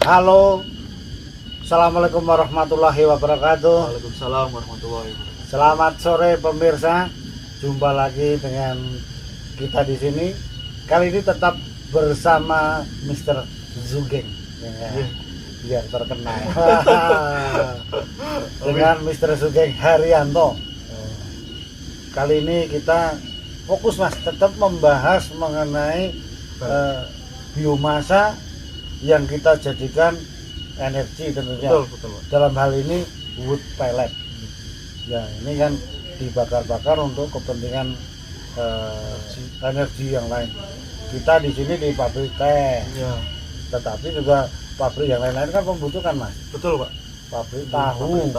Halo, Assalamualaikum warahmatullahi wabarakatuh. Waalaikumsalam warahmatullahi wabarakatuh. Selamat sore pemirsa, jumpa lagi dengan kita di sini. Kali ini tetap bersama Mr. Zugeng, ya, biar terkenal. Dengan Mr. Zugeng Haryanto. Kali ini kita fokus mas, tetap membahas mengenai biomasa yang kita jadikan energi tentunya. Betul. Dalam hal ini wood pellet. Ya, ini kan dibakar-bakar untuk kepentingan energi yang lain. Kita di sini di pabrik teh. Ya. Tetapi juga pabrik yang lain-lain kan membutuhkan mas. Betul Pak. Pabrik tahu,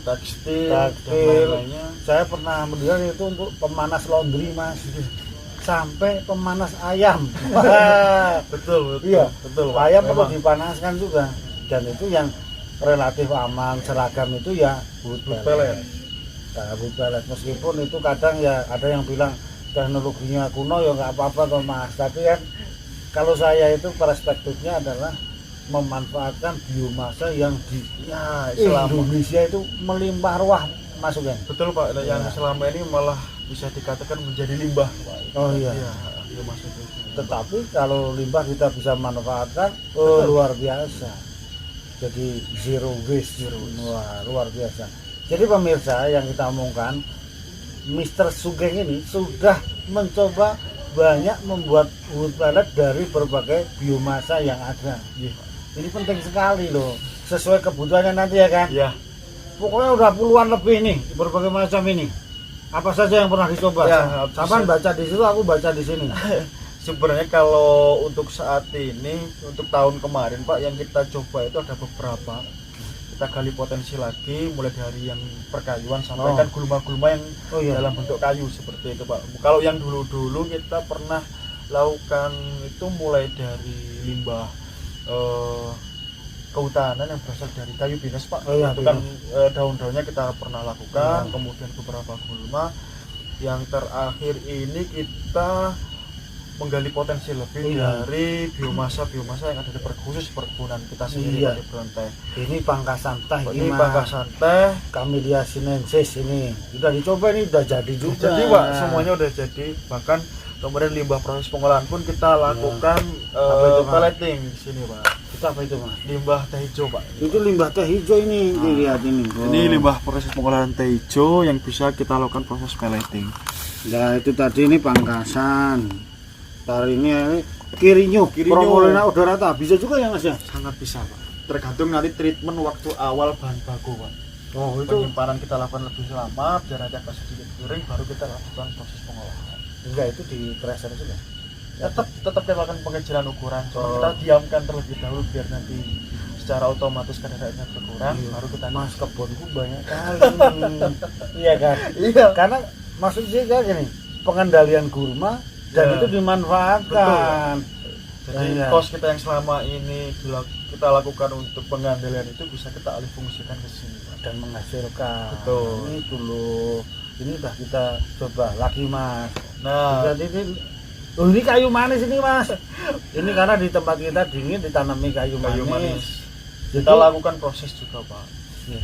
tekstil, dan lain-lainnya. Saya pernah melihat itu untuk pemanas laundry mas, sampai pemanas ayam. Betul. Iya, betul. Pak. Ayam perlu Memang. dipanaskan juga, dan itu yang relatif aman, seragam itu ya wood pellet. Nah, wood pellet meskipun itu kadang ya ada yang bilang teknologinya kuno ya nggak apa-apa toh mas, tapi kan kalau saya itu perspektifnya adalah memanfaatkan biomasa yang di Indonesia itu melimpah ruah masuknya. Betul Pak, yang selama ini malah bisa dikatakan menjadi limbah Pak. Oh iya. Biomasa itu. Tetapi kalau limbah kita bisa manfaatkan, luar biasa. Jadi zero waste. Wah, luar biasa. Jadi pemirsa yang kita omongkan, Mr. Zugeng ini sudah mencoba banyak membuat wood pellet dari berbagai biomasa yang ada. Ini penting sekali loh, sesuai kebutuhannya nanti ya kan. Iya. Pokoknya udah puluhan lebih nih berbagai macam ini. Apa saja yang pernah dicoba? Ya, Saban baca di situ, aku baca di sini. Sebenarnya kalau untuk saat ini, untuk tahun kemarin Pak, yang kita coba itu ada beberapa. Kita gali potensi lagi, mulai dari yang perkayuan sampai kan gulma-gulma yang dalam bentuk kayu seperti itu Pak. Kalau yang dulu-dulu kita pernah lakukan itu mulai dari limbah kehutanan yang berasal dari kayu pinus Pak. Itu kan daun-daunnya kita pernah lakukan, kemudian beberapa gulma. Yang terakhir ini kita menggali potensi lebih dari biomasa yang ada di khusus perkebunan kita sendiri di Bronte. Ini pangkasan teh, ini pangkasan teh Camellia sinensis ini sudah dicoba, ini udah jadi juga. Jadi Pak, semuanya udah jadi, bahkan kemudian limbah proses pengolahan pun kita lakukan pelleting di sini Pak. Itu apa itu mas? Limbah teh hijau Pak. Itu limbah teh hijau ini, dilihat ini. Ini limbah proses pengolahan teh hijau yang bisa kita lakukan proses pelleting. Nah itu tadi ini pangkasan. Hari ini Kirinyo. Promolena odorata bisa juga ya mas ya? Sangat bisa Pak. Tergantung nanti treatment waktu awal bahan baku Pak. Oh itu penyimpanan kita lakukan lebih lama biar nanti agak sedikit kering, baru kita lakukan proses pengolahan. Enggak, itu di tracer juga. Tetap kita lakukan pengejaran ukuran. Kita diamkan terlebih dahulu biar nanti secara otomatis kadarnya berkurang, baru kita mas kebunku banyak kali. Iya kan? Iya. Karena maksudnya kayak gini, pengendalian gulma dan itu dimanfaatkan. Jadi kos kita yang selama ini kita lakukan untuk pengendalian itu bisa kita alih fungsikan ke sini dan menghasilkan. Betul. Ini dulu, ini udah kita coba lagi mas. Nah, jadi ini kayu manis ini mas. Ini karena di tempat kita dingin ditanami kayu manis. Kita lakukan proses juga Pak. Ya.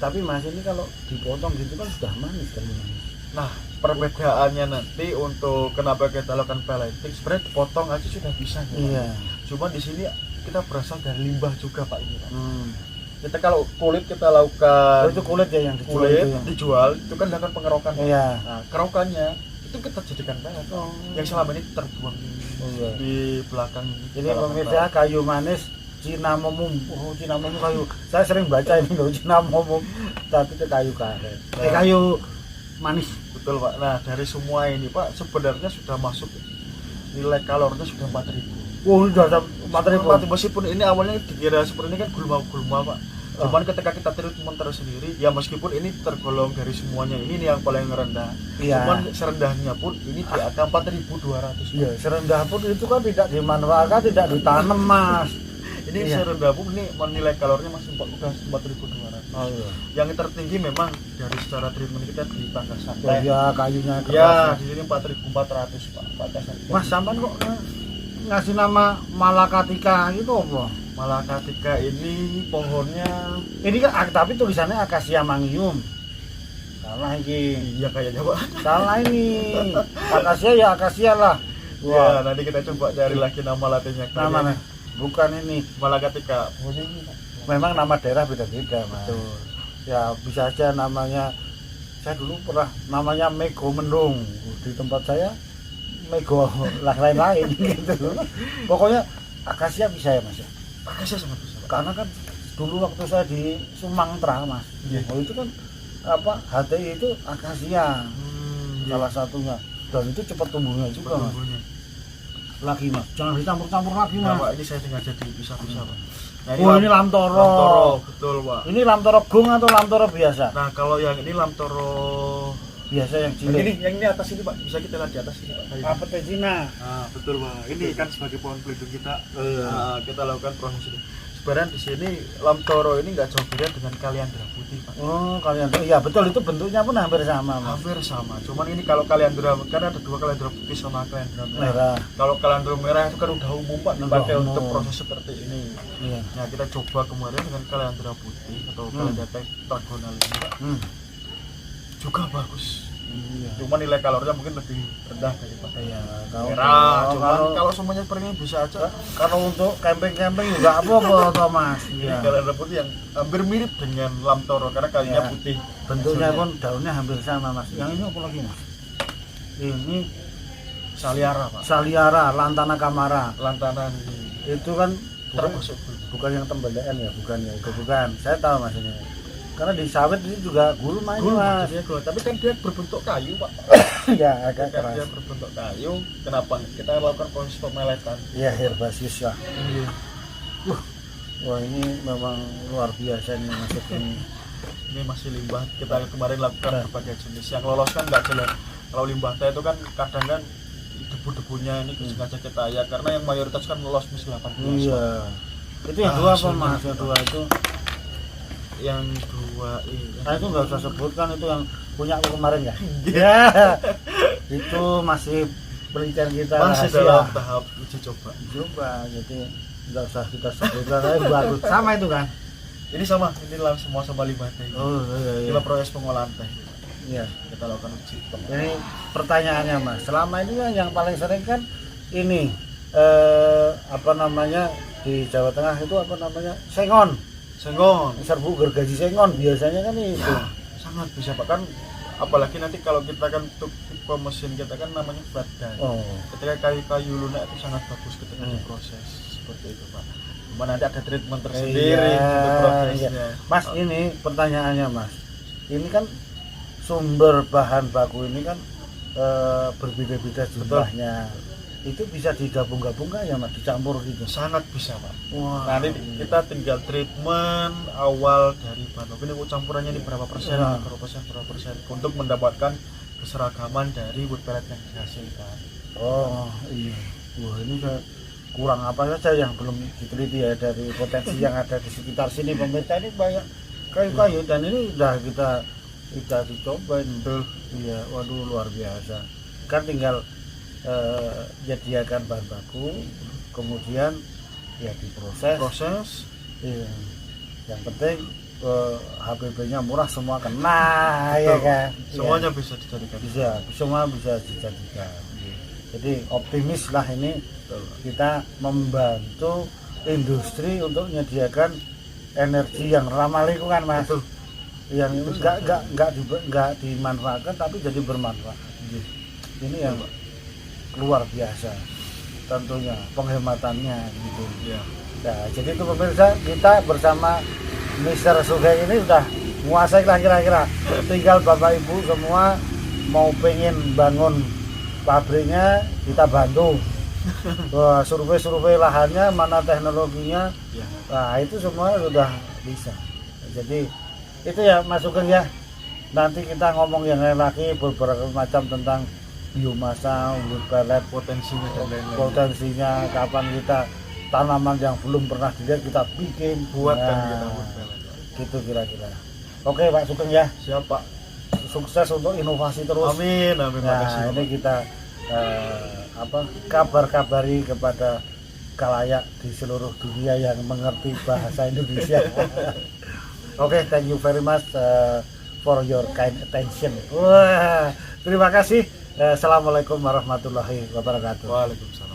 Tapi mas ini kalau dipotong gitu kan sudah manis kan manis. Nah, perbedaannya nanti untuk kenapa kita lakukan pelleting, sebenarnya dipotong aja sudah bisa ya, iya. Cuma di sini kita berasal dari limbah juga Pak ini Pak. Kita kalau kulit kita lakukan itu kulit ya yang dijual, kulit dijual itu kan dilakukan pengerokan. Iya. Nah, kerokannya itu kita jadikan pellet. Yang selama ini terbuang di belakang ini. Jadi pemirsa kayu manis Cinnamomum. Cinnamomum kayu. Saya sering baca ini loh Cinnamomum, tapi itu kayu karet. Kayu manis. Betul Pak. Nah dari semua ini Pak sebenarnya sudah masuk nilai kalorinya sudah 4.000. Oh sudah 4.000. Meskipun ini awalnya dikira seperti ini kan gulma-gulma Pak. Cuman ketika kita treatment tersendiri ya meskipun ini tergolong dari semuanya ini yang paling rendah. Cuman serendahnya pun ini di angka 4.200. Iya serendah pun itu kan tidak dimanfaatkan, tidak ditanam mas. Ini serendah pun ini menilai kalorinya masih udah 4.200. Yang tertinggi memang dari secara treatment kita di pangkasan teh. Ya kayunya keras. Ya di sini 4.400 Pak. Mas sampean kok ngasih nama Malakatika itu apa? Malakatika ini pohonnya Ini kan tapi tulisannya akasia mangium. Salah ini. iya kayaknya Pak. Salah ini. Akasia ya akasia lah. Wah, nanti kita coba cari lagi nama latinnya. Namanya bukan ini. Malakatika. Memang nama daerah beda-beda, Mas. Betul. Ya bisa aja namanya. Saya dulu pernah namanya Mego Mendung di tempat saya. Mego lah lain-lain gitu. Pokoknya akasia bisa ya, Mas. Akasia sangat bisa Pak. Karena kan dulu waktu saya di Sumatera, Mas. Iya. Oh itu kan apa HTI itu akasia salah satunya. Dan itu cepat tumbuhnya juga, Mas. Tumbuhnya. Lagi, Mas. Jangan dicampur-campur lagi, Nah, Mas. Pak, ini saya sengaja dipisah-pisah Pak. Nah, Oh, ini lamtoro. Lamtoro, betul Pak. Ini lamtoro gong atau lamtoro biasa? Nah, kalau yang ini lamtoro Biasa yang yang cilik. ini, yang ini atas ini Pak, bisa kita lihat di atas ini Pak. Apa teh Cina? Nah, betul Pak. Ini kan sebagai pohon pelindung kita, Iya. kita lakukan proses ini. Sebenarnya di sini lamtoro ini nggak jauh beda dengan kaliandra putih Pak. Oh, kalian tuh iya betul itu bentuknya pun hampir sama, Mas. Hampir sama. Cuman ini kalau kaliandra kan ada dua kaliandra putih sama kaliandra merah. Merah. Kalau kaliandra merah itu kan udah umum Pak dipakai Udah untuk umum. proses seperti ini. Iya. Nah, kita coba kemarin dengan kaliandra putih atau kaliandra tetragonal ini Pak. Juga bagus. Iya. Cuman nilai kalorinya mungkin lebih rendah daripada Iya, kalau merah. Cuman kalau, kalau semuanya seperti ini bisa aja. kalau untuk camping-camping juga apa toh, Mas? Ini Iya. kaliandra putih yang hampir mirip dengan lamtoro karena kalinya Iya. putih. Bentuknya Hasilnya. pun daunnya hampir sama, Mas. Yang ini apa lagi, Mas? Ini Saliara Pak. Saliara, Lantana Kamara. Lantanan ini Itu kan bukan, termasuk bukan yang tembelaan ya, bukan ya, itu bukan. Saya tahu Mas ini. Karena di sawit ini juga gulma ini, gul, Mas. maksudnya gul. Tapi kan dia berbentuk kayu Pak. Ya, agak Kan keras. dia berbentuk kayu. Kenapa? Kita lakukan proses pemeletan. Ya, herbaceous lah. Iya. Wah, ini memang luar biasa nih masuk ini. Ini masih limbah. Kita kemarin lakukan Nah. berbagai jenis. Yang lolos kan nggak jelek. Kalau limbah teh itu kan kadang kan debu-debunya ini sengaja kita ya karena yang mayoritas kan lolos mis 18. Iya. Itu yang dua apa, Mas? Yang dua itu. Yang dua ini. Nah, itu nggak usah sebutkan itu yang punya aku kemarin ya. Ya. Itu masih penelitian kita Masih rahasia. dalam tahap uji coba. Coba, jadi nggak usah kita sebutkan. Tapi baru sama itu kan. Ini sama, ini semua sama limbah teh. Oh iya. Kita proses pengolahan teh. Iya. Kita lakukan uji. Ini pertanyaannya, Mas. Selama ini kan yang paling sering kan ini apa namanya di Jawa Tengah itu apa namanya sengon, Sengon. serbu gergaji sengon biasanya kan itu. Ya, sangat bisa Pak kan. Apalagi nanti kalau kita kan untuk tipe mesin kita kan namanya flat die. Oh. Ketika kayu-kayu lunak itu sangat bagus ketika diproses seperti itu Pak. Cuma nanti ada treatment tersendiri Iya, untuk prosesnya. iya. Mas, ini pertanyaannya, Mas. Ini kan sumber bahan baku ini kan berbeda-beda jumlahnya. Itu bisa digabung-gabung nggak ya, Mas? Dicampur gitu. Sangat bisa Pak. Wah. Nah ini kita tinggal treatment awal dari bahan baku ini campurannya ini berapa persen, Ya. berapa persen untuk mendapatkan keseragaman dari wood pellet yang dihasilkan. Oh, iya. Wah, ini kurang apa saja yang belum diteliti ya dari potensi yang ada di sekitar sini. Pemerintah ini banyak kayu-kayu dan ini udah kita dicobain. Betul. Iya, waduh luar biasa. Kan tinggal menyediakan bahan baku, kemudian ya diproses. Proses Iya. Yang penting HPP-nya murah, semua kena, ya kan. semuanya bisa dijadikan. Bisa, semua bisa dijadikan. Jadi optimis lah ini kita membantu industri untuk menyediakan energi yang ramah lingkungan, Mas. Betul. Yang nggak dimanfaatkan tapi jadi bermanfaat. Ini yang luar biasa tentunya penghematannya gitu. Ya. Nah, jadi itu pemirsa, kita bersama Mr. Sugeng ini udah menguasai lah kira-kira. Tinggal Bapak Ibu semua mau pengen bangun pabriknya, kita bantu. Wah, survei lahannya, mana teknologinya. Ya. Nah, itu semua sudah bisa. Jadi itu ya Mas Sugeng ya. Nanti kita ngomong yang lain lagi beberapa macam tentang biomasa, wood pellet, Potensinya dan lain-lain. potensinya, kapan kita tanaman yang belum pernah dilihat kita bikin Buatkan Nah, kita wood pellet. gitu kira-kira. Oke Pak Sugeng ya, Siapa? sukses untuk inovasi terus. Amin, amin. Nah Makasih. ini kita kabar-kabari kepada kalayak di seluruh dunia yang mengerti bahasa Indonesia. Oke, thank you very much for your kind attention. Wah, terima kasih. Assalamualaikum warahmatullahi wabarakatuh. Waalaikumsalam.